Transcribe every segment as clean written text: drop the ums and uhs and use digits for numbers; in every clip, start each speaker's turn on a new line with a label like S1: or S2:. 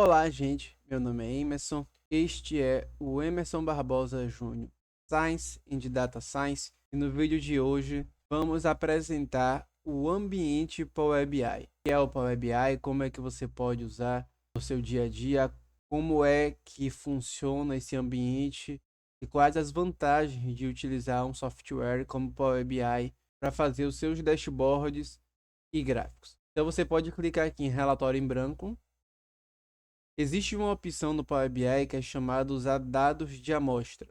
S1: Olá, gente. Meu nome é Emerson. Este é o Emerson Barbosa Júnior, Science and Data Science. E no vídeo de hoje vamos apresentar o ambiente Power BI. O que é o Power BI? Como é que você pode usar no seu dia a dia? Como é que funciona esse ambiente? E quais as vantagens de utilizar um software como Power BI para fazer os seus dashboards e gráficos? Então você pode clicar aqui em relatório em branco. Existe uma opção no Power BI que é chamada usar dados de amostra,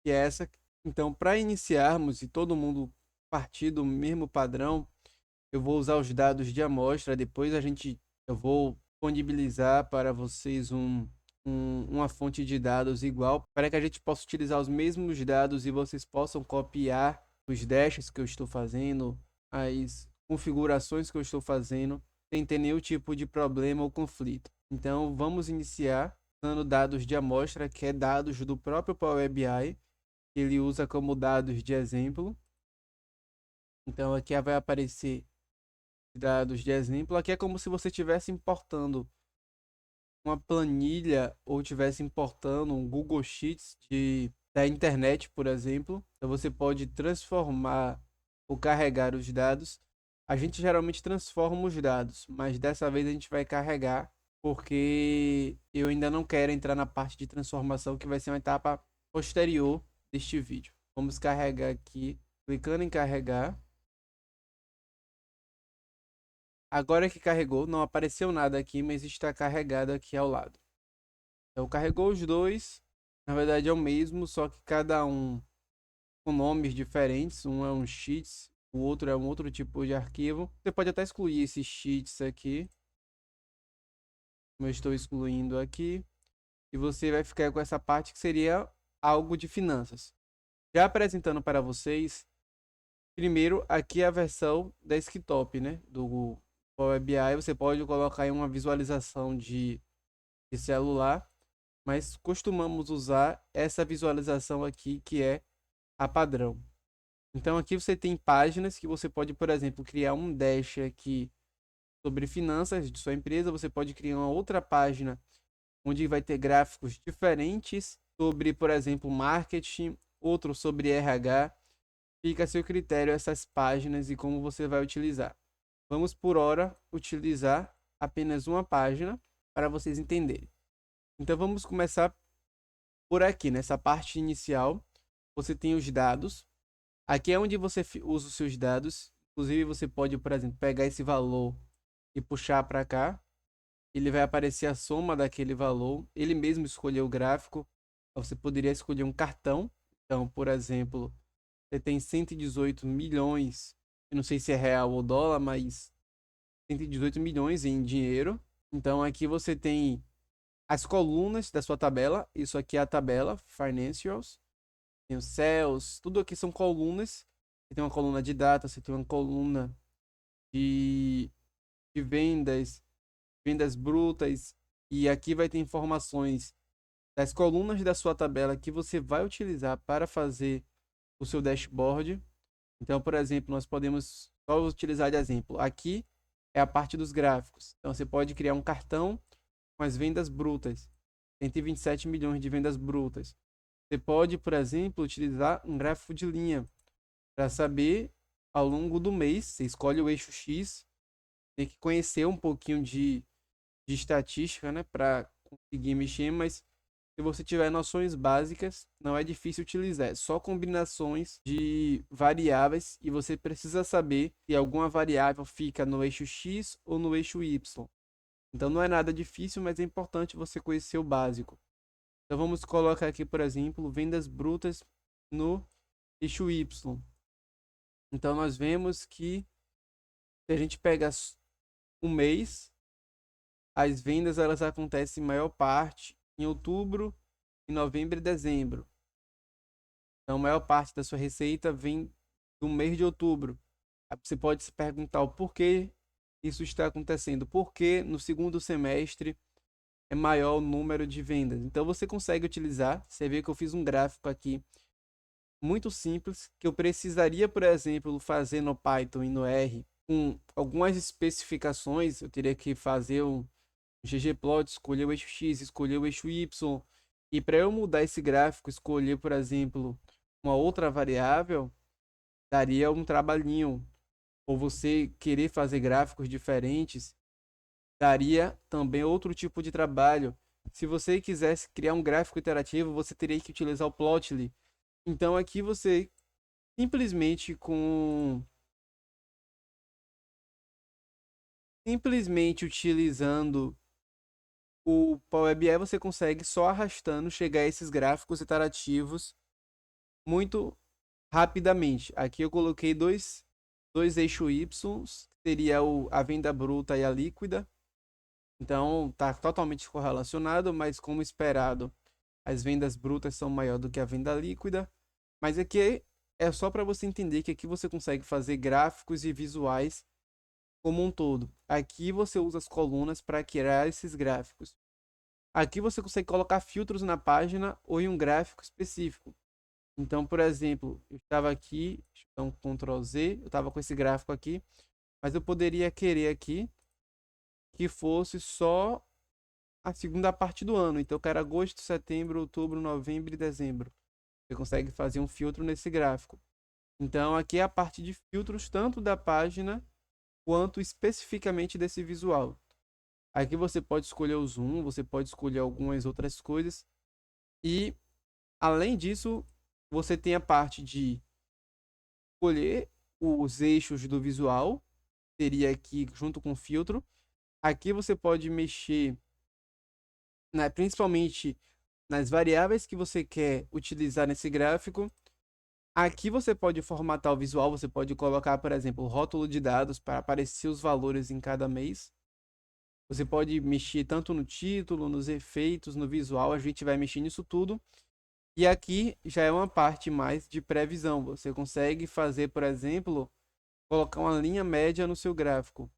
S1: que é essa. Então, para iniciarmos e todo mundo partir do mesmo padrão, eu vou usar os dados de amostra. Depois eu vou disponibilizar para vocês uma fonte de dados igual, para que a gente possa utilizar os mesmos dados e vocês possam copiar os dashes que eu estou fazendo, as configurações que eu estou fazendo, sem ter nenhum tipo de problema ou conflito. Então, vamos iniciar usando dados de amostra, que é dados do próprio Power BI, que ele usa como dados de exemplo. Então, aqui vai aparecer dados de exemplo. Aqui é como se você estivesse importando uma planilha ou estivesse importando um Google Sheets da internet, por exemplo. Então, você pode transformar ou carregar os dados. A gente geralmente transforma os dados, mas dessa vez a gente vai carregar, porque eu ainda não quero entrar na parte de transformação, que vai ser uma etapa posterior deste vídeo. Vamos carregar aqui, clicando em carregar. Agora que carregou, não apareceu nada aqui, mas está carregado aqui ao lado. Então carregou os dois, na verdade é o mesmo, só que cada um com nomes diferentes. Um é um sheets, o outro é um outro tipo de arquivo. Você pode até excluir esses sheets aqui, como eu estou excluindo aqui, e você vai ficar com essa parte que seria algo de finanças. Já apresentando para vocês, primeiro aqui é a versão desktop, né, do Power BI. Você pode colocar aí uma visualização de celular, mas costumamos usar essa visualização aqui, que é a padrão. Então aqui você tem páginas que você pode, por exemplo, criar um dash aqui sobre finanças de sua empresa. Você pode criar uma outra página onde vai ter gráficos diferentes sobre, por exemplo, marketing, outro sobre RH. Fica a seu critério essas páginas e como você vai utilizar. Vamos por hora utilizar apenas uma página para vocês entenderem. Então vamos começar por aqui, nessa parte inicial. Você tem os dados. Aqui é onde você usa os seus dados. Inclusive você pode, por exemplo, pegar esse valor e puxar para cá. Ele vai aparecer a soma daquele valor. Ele mesmo escolheu o gráfico. Você poderia escolher um cartão. Então, por exemplo, você tem 118 milhões. Eu não sei se é real ou dólar, mas 118 milhões em dinheiro. Então aqui você tem as colunas da sua tabela. Isso aqui é a tabela Financials. Tem os céus, tudo aqui são colunas. Você tem uma coluna de data, você tem uma coluna de, de vendas, vendas brutas. E aqui vai ter informações das colunas da sua tabela que você vai utilizar para fazer o seu dashboard. Então, por exemplo, nós podemos só utilizar de exemplo. Aqui é a parte dos gráficos. Então, você pode criar um cartão com as vendas brutas. 127 milhões de vendas brutas. Você pode, por exemplo, utilizar um gráfico de linha para saber ao longo do mês. Você escolhe o eixo X, tem que conhecer um pouquinho de estatística, né, para conseguir mexer, mas se você tiver noções básicas, não é difícil utilizar. É só combinações de variáveis e você precisa saber se alguma variável fica no eixo X ou no eixo Y. Então não é nada difícil, mas é importante você conhecer o básico. Então vamos colocar aqui, por exemplo, vendas brutas no eixo Y. Então nós vemos que se a gente pega um mês, as vendas elas acontecem em maior parte em outubro, em novembro e dezembro. Então a maior parte da sua receita vem do mês de outubro. Aí você pode se perguntar o porquê isso está acontecendo. Por que no segundo semestre é maior o número de vendas? Então você consegue utilizar. Você vê que eu fiz um gráfico aqui muito simples, que eu precisaria, por exemplo, fazer no Python e no R com algumas especificações. Eu teria que fazer um ggplot, escolher o eixo X, escolher o eixo Y. E para eu mudar esse gráfico, escolher, por exemplo, uma outra variável, daria um trabalhinho. Ou você querer fazer gráficos diferentes, daria também outro tipo de trabalho. Se você quisesse criar um gráfico interativo, você teria que utilizar o Plotly. Então aqui você simplesmente utilizando o Power BI, você consegue só arrastando chegar a esses gráficos interativos muito rapidamente. Aqui eu coloquei dois eixos Y, que seria a venda bruta e a líquida. Então está totalmente correlacionado, mas como esperado, as vendas brutas são maior do que a venda líquida. Mas aqui é só para você entender que aqui você consegue fazer gráficos e visuais como um todo. Aqui você usa as colunas para criar esses gráficos. Aqui você consegue colocar filtros na página ou em um gráfico específico. Então, por exemplo, eu estava aqui, deixa eu dar um Ctrl Z, eu estava com esse gráfico aqui, mas eu poderia querer aqui que fosse só a segunda parte do ano. Então, eu quero agosto, setembro, outubro, novembro e dezembro. Você consegue fazer um filtro nesse gráfico. Então, aqui é a parte de filtros tanto da página quanto especificamente desse visual. Aqui você pode escolher o zoom, você pode escolher algumas outras coisas. E, além disso, você tem a parte de escolher os eixos do visual. Teria aqui junto com o filtro. Aqui você pode mexer, né, principalmente nas variáveis que você quer utilizar nesse gráfico. Aqui você pode formatar o visual, você pode colocar, por exemplo, o rótulo de dados para aparecer os valores em cada mês. Você pode mexer tanto no título, nos efeitos, no visual, a gente vai mexer nisso tudo. E aqui já é uma parte mais de previsão. Você consegue fazer, por exemplo, colocar uma linha média no seu gráfico.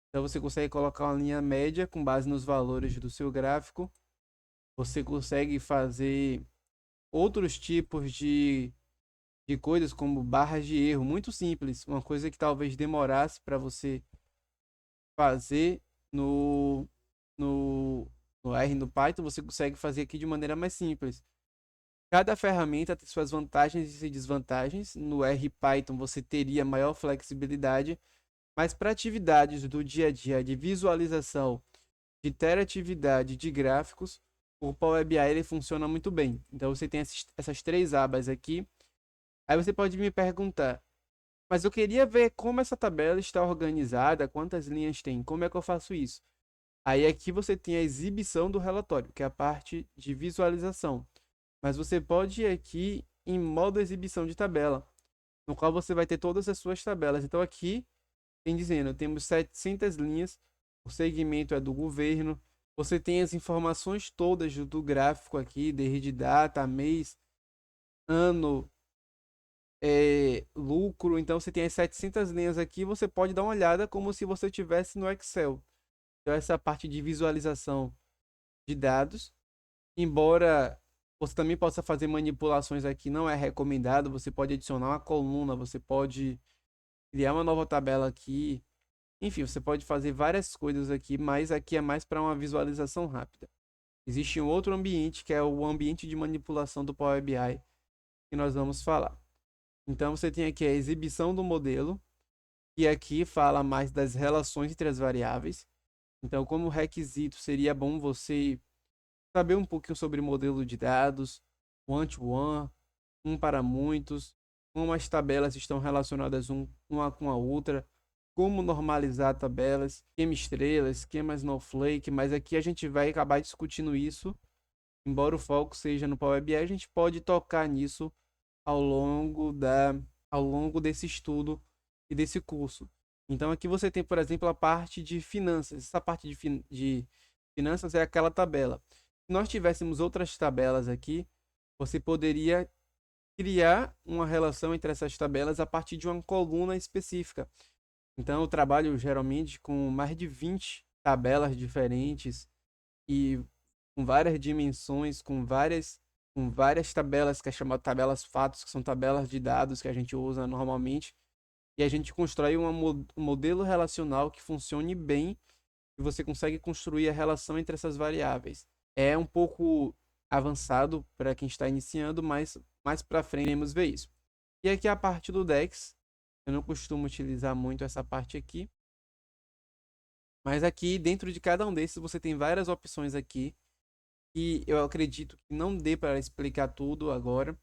S1: Então você consegue colocar uma linha média com base nos valores do seu gráfico. Você consegue fazer outros tipos de coisas como barras de erro, muito simples, uma coisa que talvez demorasse para você fazer no, no, no R no Python, você consegue fazer aqui de maneira mais simples. Cada ferramenta tem suas vantagens e desvantagens. No R Python você teria maior flexibilidade, mas para atividades do dia a dia de visualização, de interatividade, de gráficos, o Power BI ele funciona muito bem. Então você tem essas três abas aqui. Aí você pode me perguntar, mas eu queria ver como essa tabela está organizada, quantas linhas tem, como é que eu faço isso? Aí aqui você tem a exibição do relatório, que é a parte de visualização. Mas você pode ir aqui em modo exibição de tabela, no qual você vai ter todas as suas tabelas. Então aqui tem dizendo, temos 700 linhas, o segmento é do governo, você tem as informações todas do gráfico aqui, desde data, mês, ano, lucro. Então você tem as 700 linhas aqui, você pode dar uma olhada como se você tivesse no Excel. Então essa parte de visualização de dados, embora você também possa fazer manipulações aqui, não é recomendado, você pode adicionar uma coluna, você pode criar uma nova tabela aqui. Enfim, você pode fazer várias coisas aqui, mas aqui é mais para uma visualização rápida. Existe um outro ambiente, que é o ambiente de manipulação do Power BI, que nós vamos falar. Então você tem aqui a exibição do modelo, que aqui fala mais das relações entre as variáveis. Então, como requisito, seria bom você saber um pouquinho sobre modelo de dados, one-to-one, um para muitos, como as tabelas estão relacionadas uma com a outra, como normalizar tabelas, esquema estrelas, esquema Snowflake, mas aqui a gente vai acabar discutindo isso. Embora o foco seja no Power BI, a gente pode tocar nisso ao longo ao longo desse estudo e desse curso. Então aqui você tem, por exemplo, a parte de finanças. Essa parte de finanças é aquela tabela. Se nós tivéssemos outras tabelas aqui, você poderia criar uma relação entre essas tabelas a partir de uma coluna específica. Então eu trabalho geralmente com mais de 20 tabelas diferentes e com várias dimensões, com várias tabelas que é chamado tabelas fatos, que são tabelas de dados que a gente usa normalmente, e a gente constrói um modelo relacional que funcione bem e você consegue construir a relação entre essas variáveis. É um pouco avançado para quem está iniciando, mas mais para frente iremos ver isso. E aqui a parte do DEX, eu não costumo utilizar muito essa parte aqui, mas aqui dentro de cada um desses você tem várias opções aqui e eu acredito que não dê para explicar tudo agora.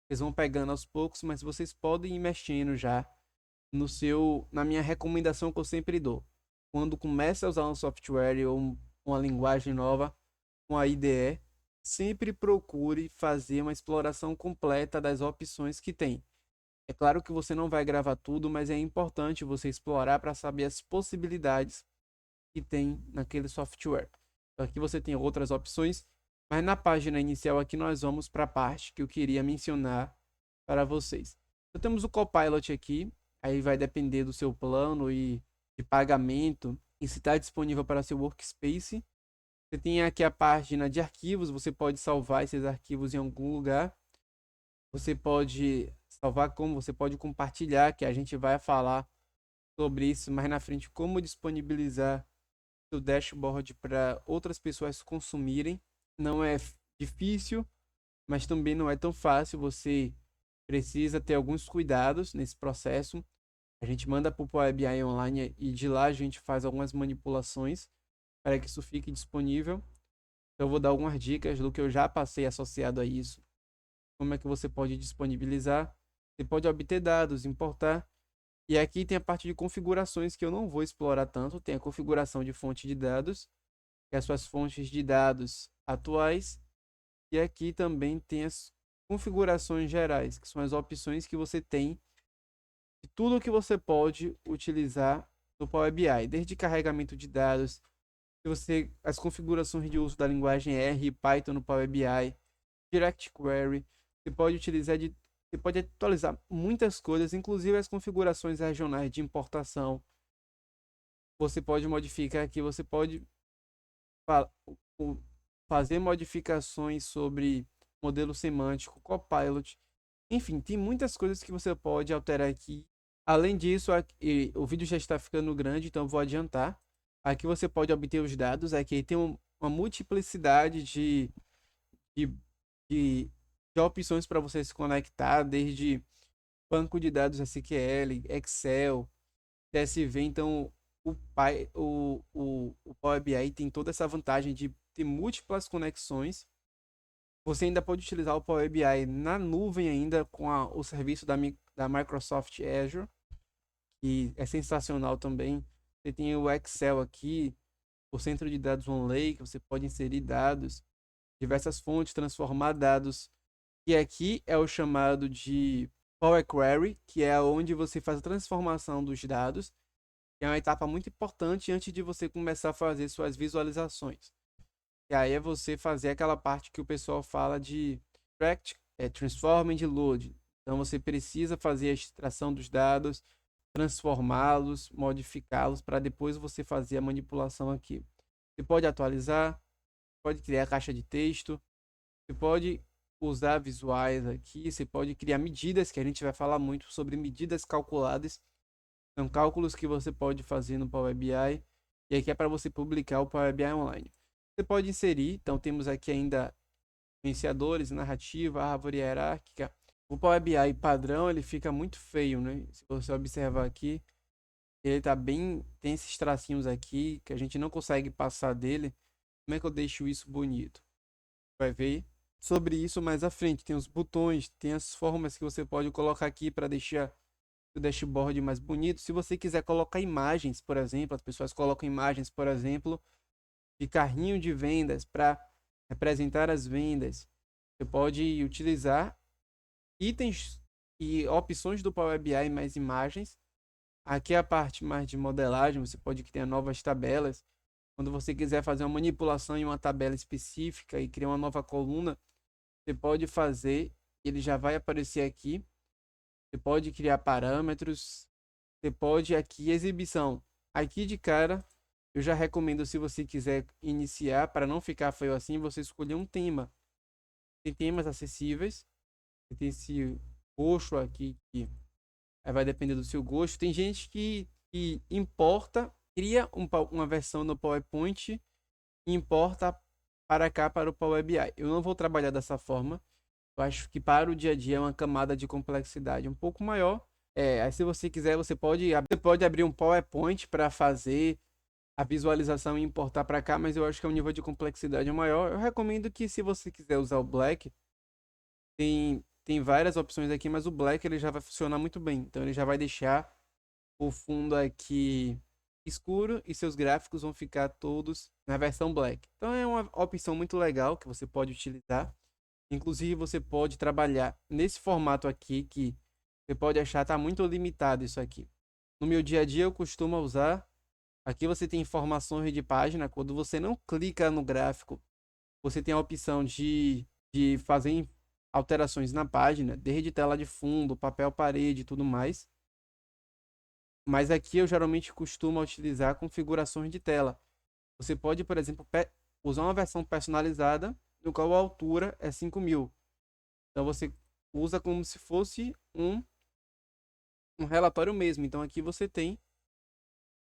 S1: Vocês vão pegando aos poucos, mas vocês podem ir mexendo já na minha recomendação que eu sempre dou. Quando começa a usar um software ou uma linguagem nova, com a IDE, sempre procure fazer uma exploração completa das opções que tem. É claro que você não vai gravar tudo, mas é importante você explorar para saber as possibilidades que tem naquele software. Então, aqui você tem outras opções, mas na página inicial aqui nós vamos para a parte que eu queria mencionar para vocês. Então, temos o Copilot aqui, aí vai depender do seu plano e de pagamento e se está disponível para seu workspace. Você tem aqui a página de arquivos, você pode salvar esses arquivos em algum lugar. Você pode salvar como, você pode compartilhar, que a gente vai falar sobre isso mais na frente, como disponibilizar seu dashboard para outras pessoas consumirem. Não é difícil, mas também não é tão fácil. Você precisa ter alguns cuidados nesse processo. A gente manda para o Power BI online e de lá a gente faz algumas manipulações para que isso fique disponível. Então, eu vou dar algumas dicas do que eu já passei associado a isso. Como é que você pode disponibilizar? Você pode obter dados, importar. E aqui tem a parte de configurações que eu não vou explorar tanto. Tem a configuração de fonte de dados, que é as suas fontes de dados atuais. E aqui também tem as configurações gerais, que são as opções que você tem de tudo que você pode utilizar no Power BI, desde carregamento de dados, as configurações de uso da linguagem R e Python no Power BI, Direct Query, você pode atualizar muitas coisas, inclusive as configurações regionais de importação. Você pode modificar aqui, você pode fa fazer modificações sobre modelo semântico, Copilot. Enfim, tem muitas coisas que você pode alterar aqui. Além disso, aqui, o vídeo já está ficando grande, então eu vou adiantar. Aqui você pode obter os dados. Aqui tem uma multiplicidade de, de, de opções para você se conectar, desde banco de dados SQL, Excel, CSV. Então, o Power BI tem toda essa vantagem de ter múltiplas conexões. Você ainda pode utilizar o Power BI na nuvem ainda com o serviço da Microsoft Azure, que é sensacional também. Você tem o Excel aqui, o centro de dados OneLake, você pode inserir dados, diversas fontes, transformar dados. E aqui é o chamado de Power Query, que é onde você faz a transformação dos dados, que é uma etapa muito importante antes de você começar a fazer suas visualizações. E aí é você fazer aquela parte que o pessoal fala de transform and load. Então você precisa fazer a extração dos dados, transformá-los, modificá-los para depois você fazer a manipulação aqui. Você pode atualizar, pode criar caixa de texto, você pode usar visuais aqui, você pode criar medidas, que a gente vai falar muito sobre medidas calculadas. São cálculos que você pode fazer no Power BI e aqui é para você publicar o Power BI online. Você pode inserir, então temos aqui ainda influenciadores, narrativa, árvore hierárquica. O Power BI padrão ele fica muito feio, né? Se você observar aqui, ele tá bem, tem esses tracinhos aqui que a gente não consegue passar dele. Como é que eu deixo isso bonito? Vai ver sobre isso mais à frente. Tem os botões, tem as formas que você pode colocar aqui para deixar o dashboard mais bonito. Se você quiser colocar imagens, por exemplo, as pessoas colocam imagens, por exemplo, de carrinho de vendas para representar as vendas. Você pode utilizar itens e opções do Power BI mais imagens. Aqui é a parte mais de modelagem, você pode criar novas tabelas. Quando você quiser fazer uma manipulação em uma tabela específica e criar uma nova coluna, você pode fazer, ele já vai aparecer aqui. Você pode criar parâmetros, você pode aqui exibição. Aqui de cara, eu já recomendo se você quiser iniciar, para não ficar feio assim, você escolher um tema. Tem temas acessíveis, tem esse roxo aqui que vai depender do seu gosto. Tem gente que importa cria uma versão no PowerPoint e importa para cá para o Power BI. Eu não vou trabalhar dessa forma. Eu acho que para o dia a dia é uma camada de complexidade um pouco maior. Aí se você quiser, você pode abrir um PowerPoint para fazer a visualização e importar para cá, mas eu acho que é um nível de complexidade maior. Eu recomendo que se você quiser usar o Black, tem várias opções aqui, mas o Black ele já vai funcionar muito bem. Então ele já vai deixar o fundo aqui escuro e seus gráficos vão ficar todos na versão Black. Então é uma opção muito legal que você pode utilizar. Inclusive você pode trabalhar nesse formato aqui que você pode achar tá muito limitado isso aqui. No meu dia a dia eu costumo usar. Aqui você tem informações de página. Quando você não clica no gráfico, você tem a opção de fazer alterações na página, desde tela de fundo, papel parede e tudo mais. Mas aqui eu geralmente costumo utilizar configurações de tela. Você pode, por exemplo, usar uma versão personalizada, no qual a altura é 5.000. Então você usa como se fosse um relatório mesmo. Então aqui você tem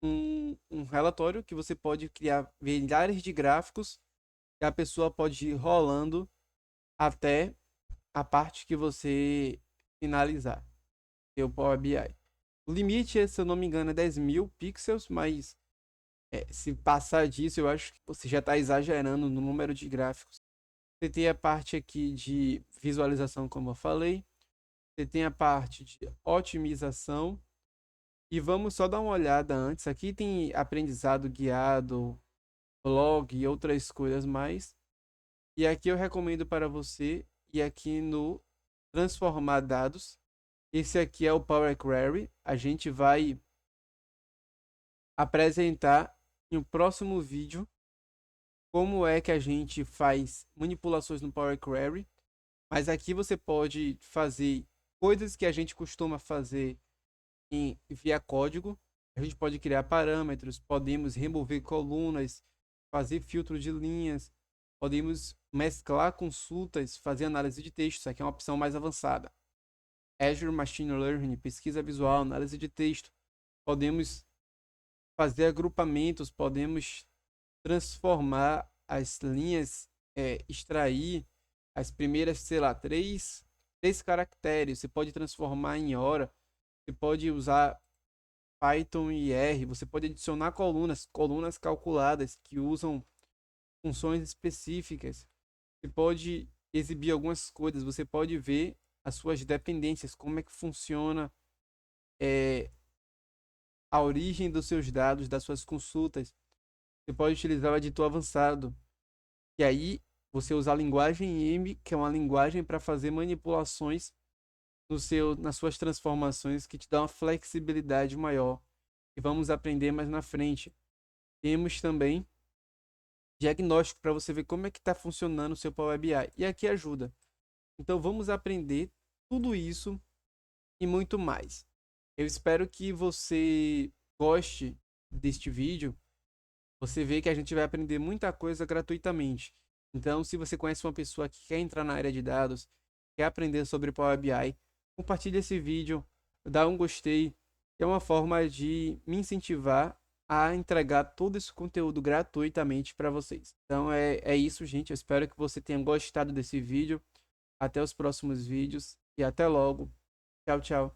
S1: um relatório que você pode criar milhares de gráficos e a pessoa pode ir rolando até a parte que você finalizar seu Power BI. O limite, se eu não me engano, é 10.000 pixels, mas se passar disso, eu acho que você já está exagerando no número de gráficos. Você tem a parte aqui de visualização, como eu falei. Você tem a parte de otimização. E vamos só dar uma olhada antes. Aqui tem aprendizado guiado, blog e outras coisas mais. E aqui eu recomendo para você ir aqui no transformar dados. Esse aqui é o Power Query. A gente vai apresentar em um próximo vídeo como é que a gente faz manipulações no Power Query. Mas aqui você pode fazer coisas que a gente costuma fazer via código. A gente pode criar parâmetros, podemos remover colunas, fazer filtro de linhas, podemos mesclar consultas, fazer análise de texto. Isso aqui é uma opção mais avançada. Azure Machine Learning, pesquisa visual, análise de texto. Podemos fazer agrupamentos, podemos transformar as linhas, extrair as primeiras, sei lá, três caracteres. Você pode transformar em hora. Você pode usar Python e R. Você pode adicionar colunas calculadas que usam funções específicas. Você pode exibir algumas coisas. Você pode ver as suas dependências, como é que funciona é, a origem dos seus dados, das suas consultas. Você pode utilizar o editor avançado. E aí você usa a linguagem M, que é uma linguagem para fazer manipulações nas suas transformações, que te dá uma flexibilidade maior. E vamos aprender mais na frente. Temos também diagnóstico para você ver como é que está funcionando o seu Power BI. E aqui ajuda. Então vamos aprender tudo isso e muito mais. Eu espero que você goste deste vídeo. Você vê que a gente vai aprender muita coisa gratuitamente. Então, se você conhece uma pessoa que quer entrar na área de dados, quer aprender sobre Power BI, compartilhe esse vídeo, dá um gostei, que é uma forma de me incentivar a entregar todo esse conteúdo gratuitamente para vocês. Então é isso, gente. Eu espero que você tenha gostado desse vídeo. Até os próximos vídeos e até logo. Tchau, tchau.